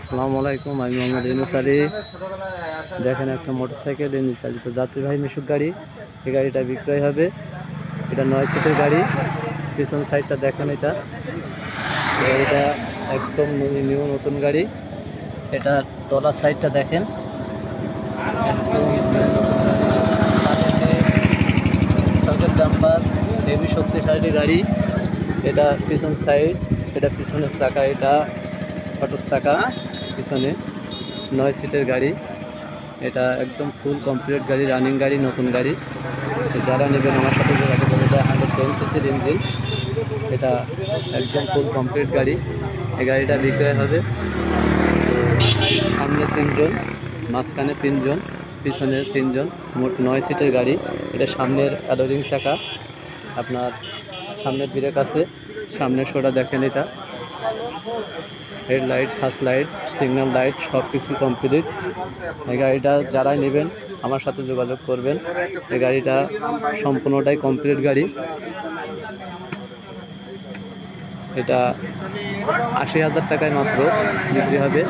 আসসালামু আলাইকুম, আমি মোহাম্মদ ইউনুস আলী। দেখেন একটা মোটরসাইকেল ইঞ্জিন চালিত যাত্রীবাহী মিশুক গাড়ি। এই গাড়িটা বিক্রয় হবে। এটা 9 সিটের গাড়ি। পিছন সাইডটা দেখেন, এটা গাড়িটা একদম নিউ নতুন গাড়ি। এটা তলার সাইডটা দেখেন, একদম নিউ নতুন গাড়ি। সকেট ডাম্পার, হেভি শক্তিশালী গাড়ি। এটা পিছন সাইড, এটা পিছনের চাকা, এটা অটোর চাকা পিছনে। 9 সিটের গাড়ি। এটা একদম ফুল কমপ্লিট গাড়ি, রানিং গাড়ি, নতুন গাড়ি। যারা নেবেন আমার সাথে যোগাযোগ করবেন। এটা 110 সিসির ইঞ্জিন। এটা একদম ফুল কমপ্লিট গাড়ি। এই গাড়িটা বিক্রয় হবে। সামনে 3 জন, মাঝখানে 3 জন, পিছনে 3 জন, মোট 9 সিটের গাড়ি। এটা সামনের অ্যালোরিং চাকা, আপনার সামনের ব্রেক আছে, সামনের শোটা দেখেন। এটা headlight, search light, signal light সব কিছু কমপ্লিট। এই গাড়িটা যারাই নেবেন আমার সাথে যোগাযোগ করবেন। এই গাড়িটা সম্পূর্ণটাই কমপ্লিট গাড়ি। এটা 80,000 টাকায় মাত্র বিক্রি হবে।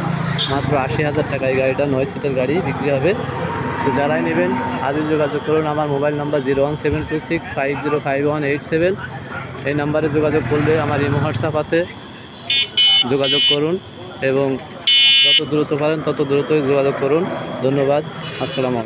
মাত্র 80,000 টাকায় গাড়িটা 9 সিটের গাড়ি বিক্রি হবে। তো যারাই নেবেন আজই যোগাযোগ করুন। আমার মোবাইল নাম্বার 01726505187। এই নাম্বারে যোগাযোগ করলে আমার ইমো হোয়াটসঅ্যাপ আছে, যোগাযোগ করুন এবং যত দ্রুত পারেন তত দ্রুত যোগাযোগ করুন। ধন্যবাদ। আসসালামু আলাইকুম।